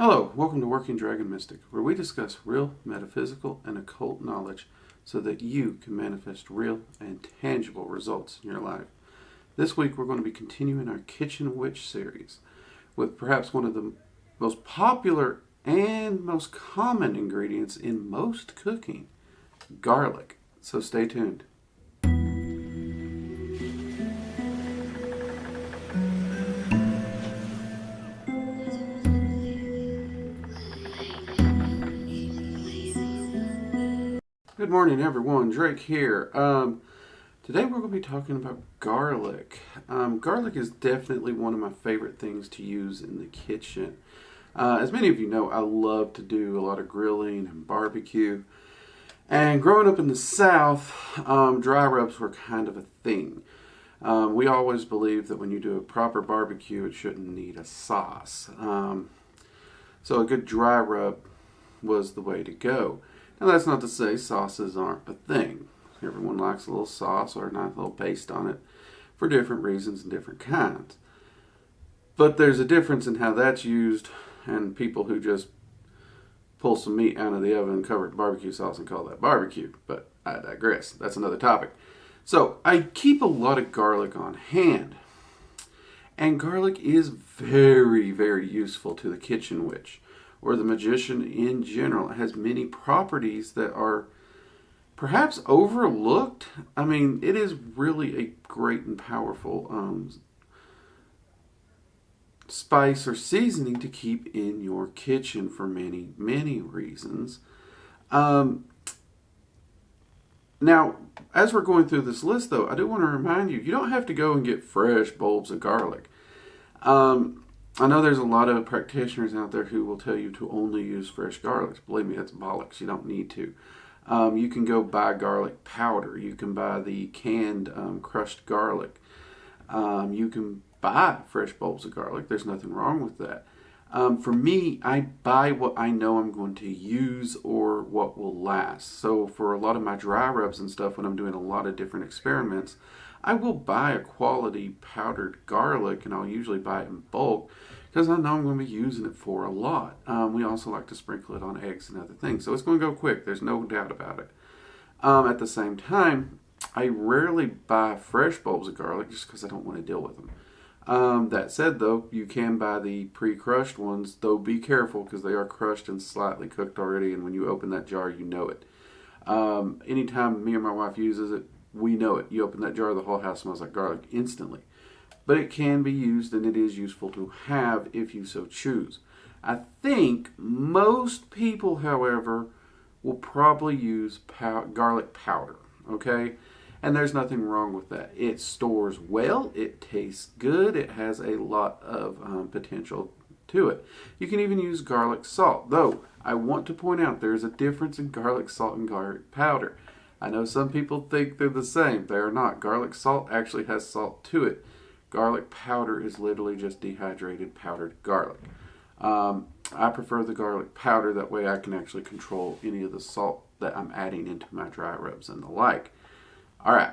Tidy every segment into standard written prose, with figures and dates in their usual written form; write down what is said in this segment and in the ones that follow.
Hello, welcome to Working Dragon Mystic, where we discuss real metaphysical and occult knowledge so that you can manifest real and tangible results in your life. This week we're going to be continuing our Kitchen Witch series with perhaps one of the most popular and most common ingredients in most cooking, garlic. So stay tuned. Good morning, everyone. Drake here. Today we're going to be talking about garlic. Garlic is definitely one of my favorite things to use in the kitchen. As many of you know, I love to do a lot of grilling and barbecue. And growing up in the South, dry rubs were kind of a thing. We always believed that when you do a proper barbecue, it shouldn't need a sauce. So a good dry rub was the way to go. Now that's not to say sauces aren't a thing. Everyone likes a little sauce or a nice little paste on it for different reasons and different kinds. But there's a difference in how that's used and people who just pull some meat out of the oven and cover it in barbecue sauce and call that barbecue. But I digress. That's another topic. So I keep a lot of garlic on hand. And garlic is very, very useful to the kitchen witch or the magician in general. It has many properties that are perhaps overlooked. I mean, it is really a great and powerful spice or seasoning to keep in your kitchen for many, many reasons. Now, as we're going through this list, though, I do want to remind you, you don't have to go and get fresh bulbs of garlic. I know there's a lot of practitioners out there who will tell you to only use fresh garlics. Believe me, that's bollocks. You don't need to. You can go buy garlic powder. You can buy the canned crushed garlic. You can buy fresh bulbs of garlic. There's nothing wrong with that. For me, I buy what I know I'm going to use or what will last. So for a lot of my dry rubs and stuff, when I'm doing a lot of different experiments, I will buy a quality powdered garlic, and I'll usually buy it in bulk because I know I'm going to be using it for a lot. We also like to sprinkle it on eggs and other things, so it's going to go quick. There's no doubt about it. At the same time, I rarely buy fresh bulbs of garlic just because I don't want to deal with them. That said, though, you can buy the pre-crushed ones, though be careful because they are crushed and slightly cooked already, and when you open that jar, you know it. Anytime me or my wife uses it, we know it. You open that jar, the whole house smells like garlic instantly. But it can be used, and it is useful to have if you so choose. I think most people, however, will probably use garlic powder, okay? And there's nothing wrong with that. It stores well, it tastes good, it has a lot of potential to it. You can even use garlic salt, though I want to point out there's a difference in garlic salt and garlic powder. I know some people think they're the same. They are not. Garlic salt actually has salt to it. Garlic powder is literally just dehydrated powdered garlic. I prefer the garlic powder. That way I can actually control any of the salt that I'm adding into my dry rubs and the like. All right.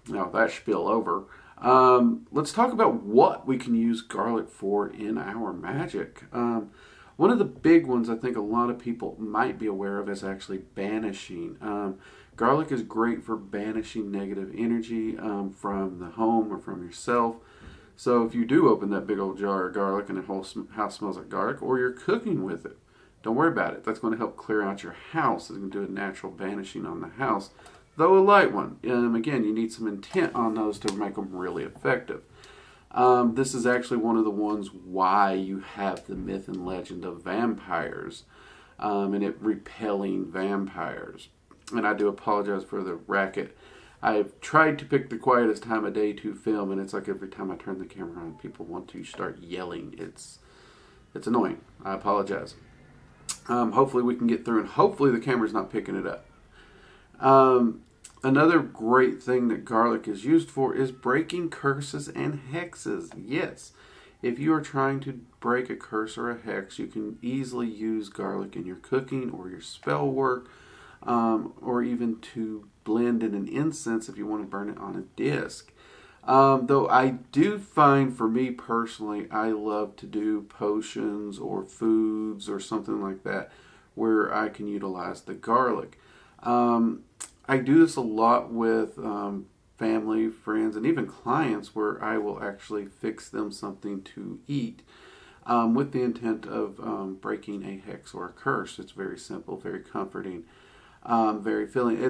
Now that spiel over. Let's talk about what we can use garlic for in our magic. One of the big ones I think a lot of people might be aware of is actually banishing. Garlic is great for banishing negative energy from the home or from yourself. So if you do open that big old jar of garlic and the whole house smells like garlic, or you're cooking with it, don't worry about it. That's going to help clear out your house. It's going to do a natural banishing on the house, though a light one. Again, you need some intent on those to make them really effective. This is actually one of the ones why you have the myth and legend of vampires and it repelling vampires. And I do apologize for the racket. I've tried to pick the quietest time of day to film, and it's like every time I turn the camera on, people want to start yelling. It's annoying. I apologize. Hopefully we can get through, and hopefully the camera's not picking it up. Another great thing that garlic is used for is breaking curses and hexes. Yes, if you are trying to break a curse or a hex, you can easily use garlic in your cooking or your spell work, or even to blend in an incense if you want to burn it on a disc. Though I do find, for me personally, I love to do potions or foods or something like that where I can utilize the garlic. I do this a lot with family, friends, and even clients where I will actually fix them something to eat with the intent of breaking a hex or a curse. It's very simple, very comforting, very filling.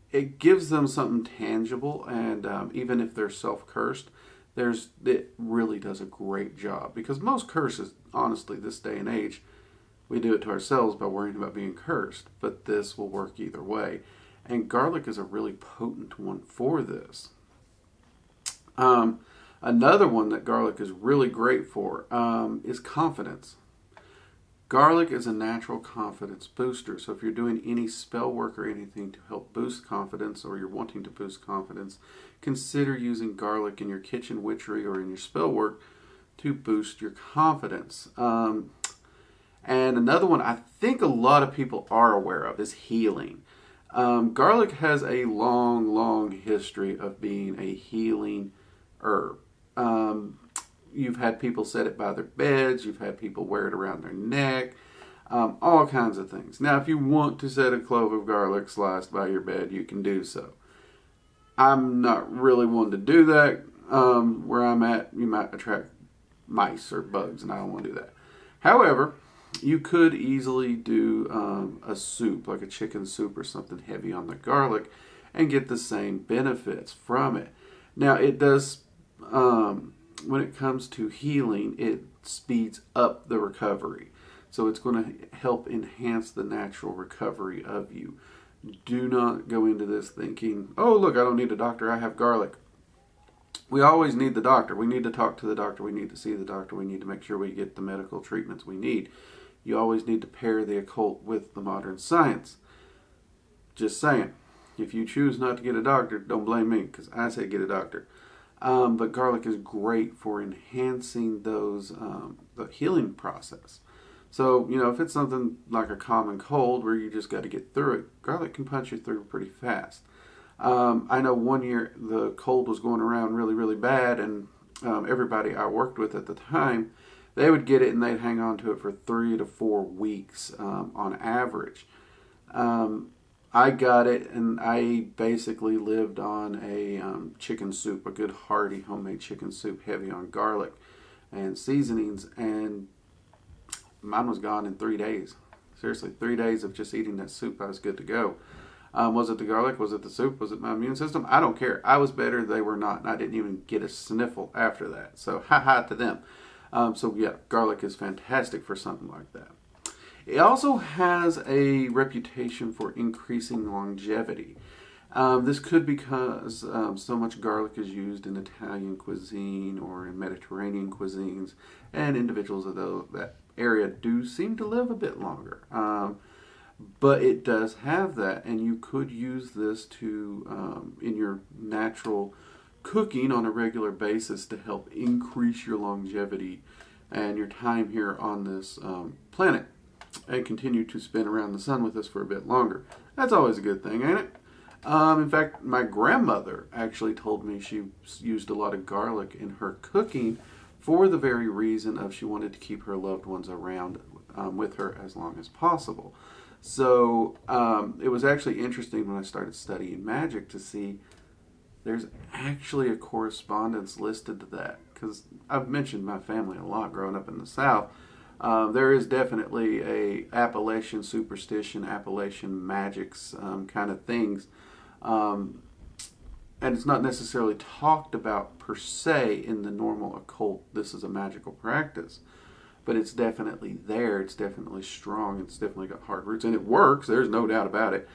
It gives them something tangible, and even if they're self-cursed, it really does a great job. Because most curses, honestly, this day and age, we do it to ourselves by worrying about being cursed. But this will work either way. And garlic is a really potent one for this. Another one that garlic is really great for is confidence. Garlic is a natural confidence booster. So if you're doing any spell work or anything to help boost confidence, or you're wanting to boost confidence, consider using garlic in your kitchen witchery or in your spell work to boost your confidence. And another one I think a lot of people are aware of is healing. Garlic has a long, long history of being a healing herb. You've had people set it by their beds. You've had people wear it around their neck. All kinds of things. Now, if you want to set a clove of garlic sliced by your bed, you can do so. I'm not really one to do that. Where I'm at, you might attract mice or bugs, and I don't want to do that. However, you could easily do a soup, like a chicken soup or something heavy on the garlic, and get the same benefits from it. Now, it does... when it comes to healing, it speeds up the recovery. So it's going to help enhance the natural recovery of you. Do not go into this thinking, oh, look, I don't need a doctor, I have garlic. We always need the doctor. We need to talk to the doctor. We need to see the doctor. We need to make sure we get the medical treatments we need. You always need to pair the occult with the modern science. Just saying. If you choose not to get a doctor, don't blame me, because I say get a doctor. But garlic is great for enhancing those the healing process. So, if it's something like a common cold where you just got to get through it, garlic can punch you through pretty fast. I know one year the cold was going around really, really bad, and everybody I worked with at the time, they would get it and they'd hang on to it for 3 to 4 weeks on average. I got it, and I basically lived on a chicken soup, a good hearty homemade chicken soup, heavy on garlic and seasonings, and mine was gone in 3 days. Seriously, 3 days of just eating that soup, I was good to go. Was it the garlic? Was it the soup? Was it my immune system? I don't care. I was better, they were not, and I didn't even get a sniffle after that. So, ha-ha to them. So, yeah, garlic is fantastic for something like that. It also has a reputation for increasing longevity. This could because so much garlic is used in Italian cuisine or in Mediterranean cuisines, and individuals of that area do seem to live a bit longer. But it does have that, and you could use this to in your natural cooking on a regular basis to help increase your longevity and your time here on this planet, and continue to spin around the sun with us for a bit longer. That's always a good thing, ain't it? In fact, my grandmother actually told me she used a lot of garlic in her cooking for the very reason of she wanted to keep her loved ones around with her as long as possible. So it was actually interesting when I started studying magic to see there's actually a correspondence listed to that, because I've mentioned my family a lot growing up in the South. There is definitely a Appalachian superstition, Appalachian magics kind of things. And it's not necessarily talked about per se in the normal occult, this is a magical practice. But it's definitely there, it's definitely strong, it's definitely got hard roots, and it works, there's no doubt about it.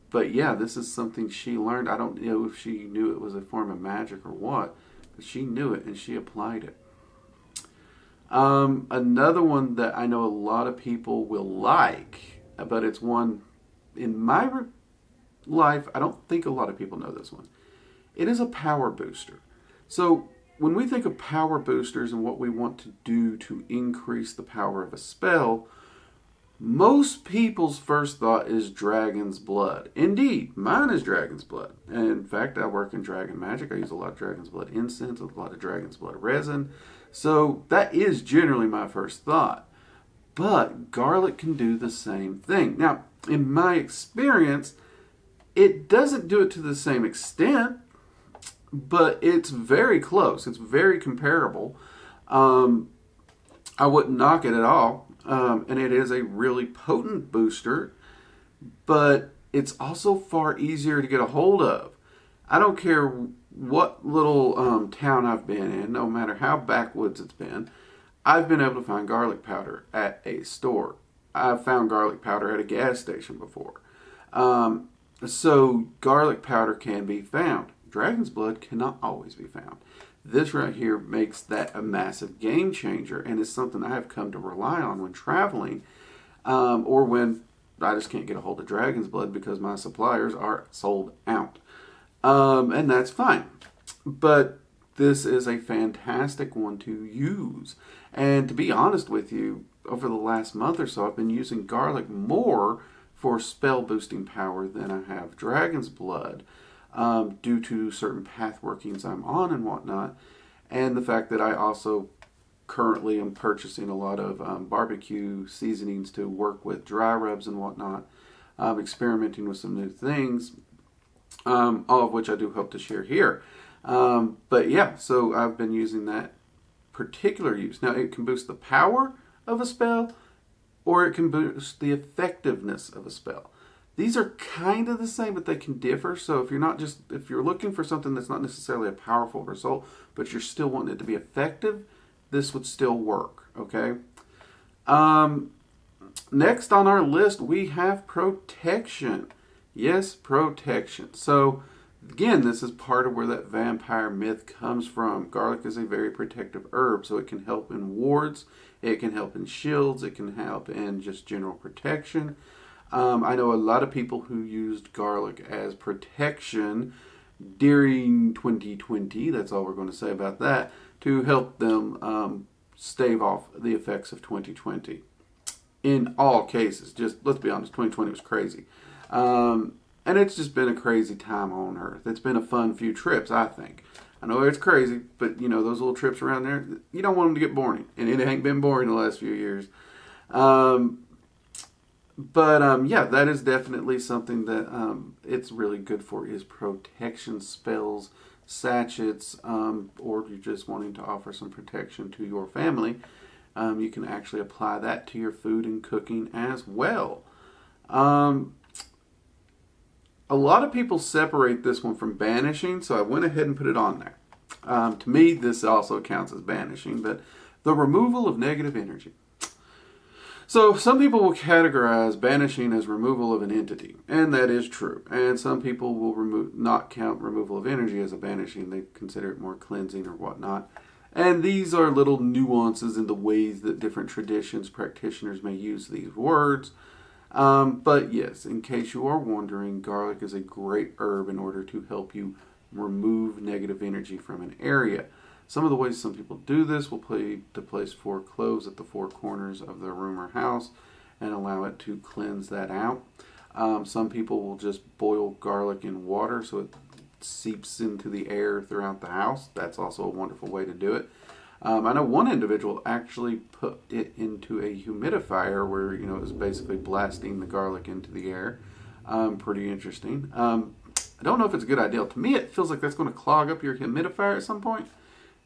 But yeah, this is something she learned. I don't know if she knew it was a form of magic or what, but she knew it and she applied it. Another one that I know a lot of people will like, but it's one in my life, I don't think a lot of people know this one. It is a power booster. So when we think of power boosters and what we want to do to increase the power of a spell, Most people's first thought is dragon's blood. Indeed, mine is dragon's blood. And in fact, I work in dragon magic. I use a lot of dragon's blood incense, a lot of dragon's blood resin. So that is generally my first thought. But garlic can do the same thing. Now, in my experience, it doesn't do it to the same extent, but it's very close. It's very comparable. I wouldn't knock it at all. And it is a really potent booster, but it's also far easier to get a hold of. I don't care what little town I've been in, no matter how backwoods it's been, I've been able to find garlic powder at a store. I've found garlic powder at a gas station before. So garlic powder can be found. Dragon's blood cannot always be found. This right here makes that a massive game changer, and is something I have come to rely on when traveling, or when I just can't get a hold of dragon's blood because my suppliers are sold out. And that's fine. But this is a fantastic one to use. And to be honest with you, over the last month or so, I've been using garlic more for spell boosting power than I have dragon's blood. Due to certain path workings I'm on and whatnot, and the fact that I also currently am purchasing a lot of barbecue seasonings to work with dry rubs and whatnot, experimenting with some new things, all of which I do hope to share here. But yeah, so I've been using that particular use. Now, it can boost the power of a spell, or it can boost the effectiveness of a spell. These are kind of the same, but they can differ. So if you're looking for something that's not necessarily a powerful result, but you're still wanting it to be effective, this would still work, okay? Next on our list, we have protection. Yes, protection. So again, this is part of where that vampire myth comes from. Garlic is a very protective herb, so it can help in wards, it can help in shields, it can help in just general protection. I know a lot of people who used garlic as protection during 2020, that's all we're going to say about that, to help them stave off the effects of 2020. In all cases, just let's be honest, 2020 was crazy. And it's just been a crazy time on Earth. It's been a fun few trips, I think. I know it's crazy, but you know, those little trips around there, you don't want them to get boring. And it ain't been boring the last few years. But yeah, that is definitely something that it's really good for, is protection spells, sachets, or you're just wanting to offer some protection to your family. You can actually apply that to your food and cooking as well. A lot of people separate this one from banishing, so I went ahead and put it on there. To me, this also counts as banishing, but the removal of negative energy. So some people will categorize banishing as removal of an entity, and that is true. And some people will not count removal of energy as a banishing. They consider it more cleansing or whatnot. And these are little nuances in the ways that different traditions, practitioners may use these words. But yes, in case you are wondering, garlic is a great herb in order to help you remove negative energy from an area. Some of the ways some people do this will place 4 cloves at the 4 corners of their room or house and allow it to cleanse that out. Some people will just boil garlic in water so it seeps into the air throughout the house. That's also a wonderful way to do it. I know one individual actually put it into a humidifier where, you know, it was basically blasting the garlic into the air. Pretty interesting. I don't know if it's a good idea. To me, it feels like that's going to clog up your humidifier at some point.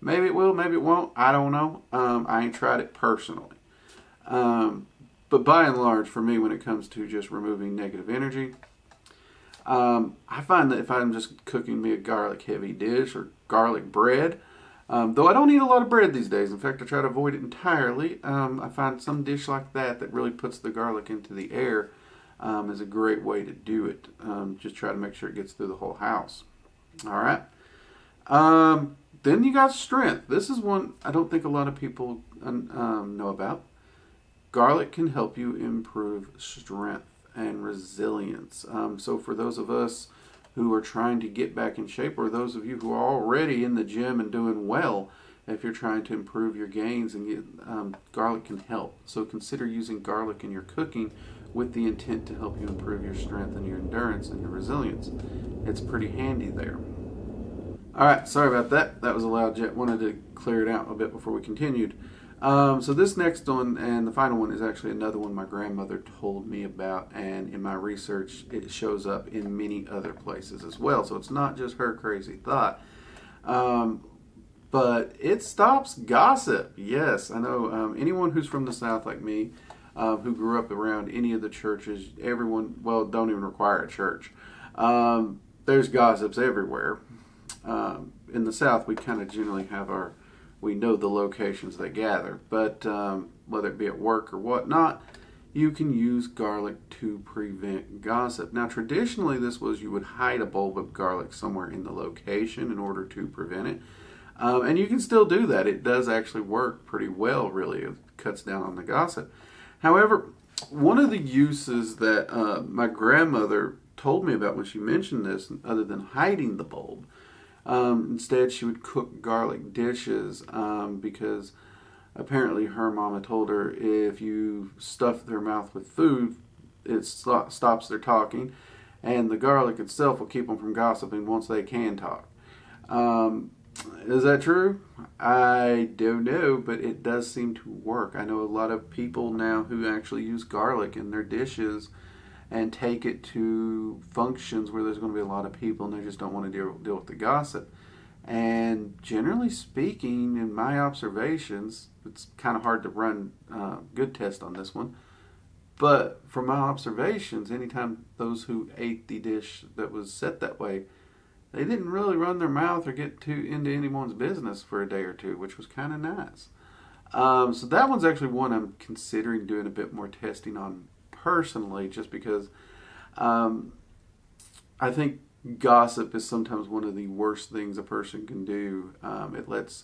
Maybe it will, maybe it won't. I don't know. I ain't tried it personally. But by and large, for me, when it comes to just removing negative energy, I find that if I'm just cooking me a garlic heavy dish or garlic bread, though I don't eat a lot of bread these days. In fact, I try to avoid it entirely. I find some dish like that really puts the garlic into the air is a great way to do it. Just try to make sure it gets through the whole house. All right. Then you got strength. This is one I don't think a lot of people know about. Garlic can help you improve strength and resilience. So for those of us who are trying to get back in shape, or those of you who are already in the gym and doing well, if you're trying to improve your gains, and garlic can help. So consider using garlic in your cooking with the intent to help you improve your strength and your endurance and your resilience. It's pretty handy there. Alright, sorry about that. That was a loud jet. Wanted to clear it out a bit before we continued. So this next one, and the final one, is actually another one my grandmother told me about, and in my research it shows up in many other places as well. So it's not just her crazy thought. But it stops gossip. Yes, I know anyone who's from the South like me, who grew up around any of the churches, everyone, well, don't even require a church. There's gossips everywhere. In the South, we kind of generally have we know the locations they gather, but whether it be at work or whatnot, you can use garlic to prevent gossip. Now, traditionally, this was you would hide a bulb of garlic somewhere in the location in order to prevent it. And you can still do that. It does actually work pretty well, really. It cuts down on the gossip. However, one of the uses that my grandmother told me about when she mentioned this, other than hiding the bulb, instead she would cook garlic dishes because apparently her mama told her if you stuff their mouth with food, it stops their talking, and the garlic itself will keep them from gossiping once they can talk. Is that true? I don't know, but it does seem to work. I know a lot of people now who actually use garlic in their dishes and take it to functions where there's going to be a lot of people and they just don't want to deal with the gossip. And generally speaking, in my observations, it's kind of hard to run good test on this one, but from my observations, anytime those who ate the dish that was set that way, they didn't really run their mouth or get into anyone's business for a day or two, which was kind of nice. So that one's actually one I'm considering doing a bit more testing on personally, just because I think gossip is sometimes one of the worst things a person can do. It lets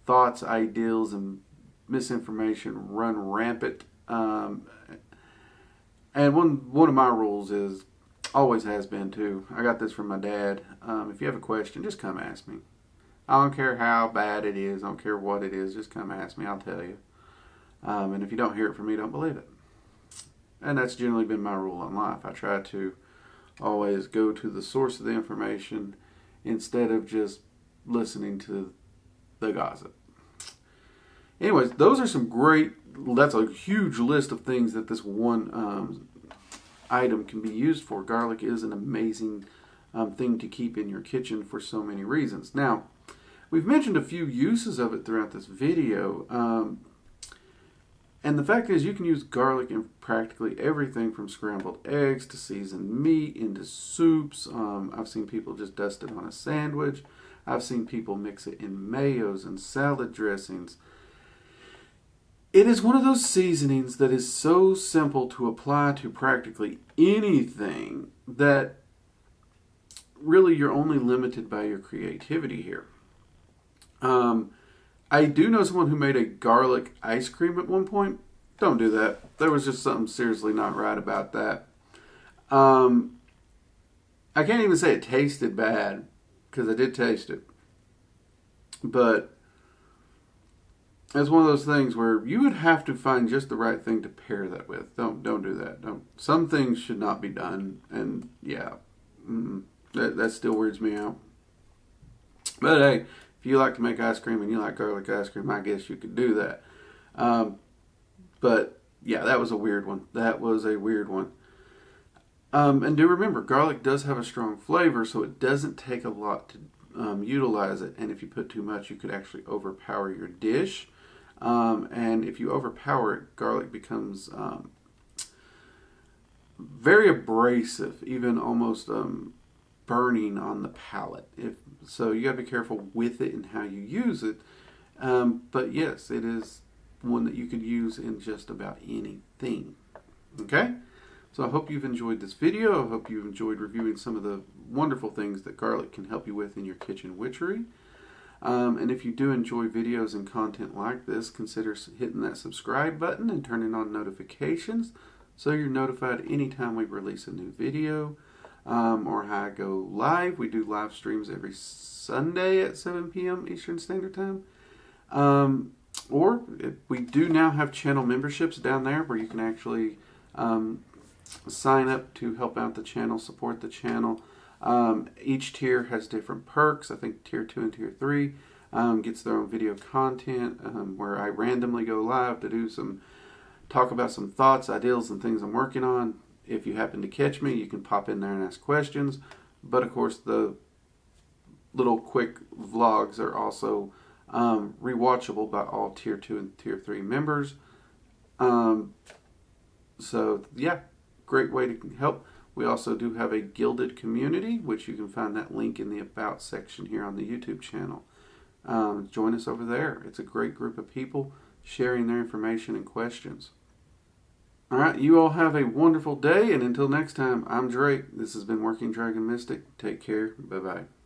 thoughts, ideals, and misinformation run rampant. And one of my rules is, always has been too, I got this from my dad, if you have a question, just come ask me. I don't care how bad it is, I don't care what it is, just come ask me, I'll tell you. And if you don't hear it from me, don't believe it. And that's generally been my rule in life. I try to always go to the source of the information instead of just listening to the gossip. Anyways, those are some great, that's a huge list of things that this one item can be used for. Garlic is an amazing thing to keep in your kitchen for so many reasons. Now, we've mentioned a few uses of it throughout this video. And the fact is, you can use garlic in practically everything from scrambled eggs to seasoned meat into soups. I've seen people just dust it on a sandwich. I've seen people mix it in mayos and salad dressings. It is one of those seasonings that is so simple to apply to practically anything that really you're only limited by your creativity here. I do know someone who made a garlic ice cream at one point. Don't do that. There was just something seriously not right about that. I can't even say it tasted bad, because I did taste it. But it's one of those things where you would have to find just the right thing to pair that with. Don't do that. Some things should not be done, and yeah, that still weirds me out. But hey, if you like to make ice cream and you like garlic ice cream, I guess you could do that. But yeah, that was a weird one. That was a weird one. And do remember, garlic does have a strong flavor, so it doesn't take a lot to utilize it. And if you put too much, you could actually overpower your dish. And if you overpower it, garlic becomes very abrasive, even almost burning on the palate. So you got to be careful with it and how you use it. But yes, it is one that you could use in just about anything. Okay? So I hope you've enjoyed this video. I hope you've enjoyed reviewing some of the wonderful things that garlic can help you with in your kitchen witchery. And if you do enjoy videos and content like this, consider hitting that subscribe button and turning on notifications so you're notified anytime we release a new video or how I go live. We do live streams every Sunday at 7 p.m. Eastern Standard Time. Or we do now have channel memberships down there where you can actually sign up to help out the channel, support the channel. Each tier has different perks. I think tier 2 and tier 3 gets their own video content where I randomly go live to talk about some thoughts, ideals, and things I'm working on. If you happen to catch me, you can pop in there and ask questions. But of course, the little quick vlogs are also rewatchable by all tier 2 and tier 3 members. So yeah, great way to help. We also do have a gilded community, which you can find that link in the About section here on the YouTube channel. Join us over there. It's a great group of people sharing their information and questions. All right, you all have a wonderful day, and until next time, I'm Drake. This has been Working Dragon Mystic. Take care. Bye-bye.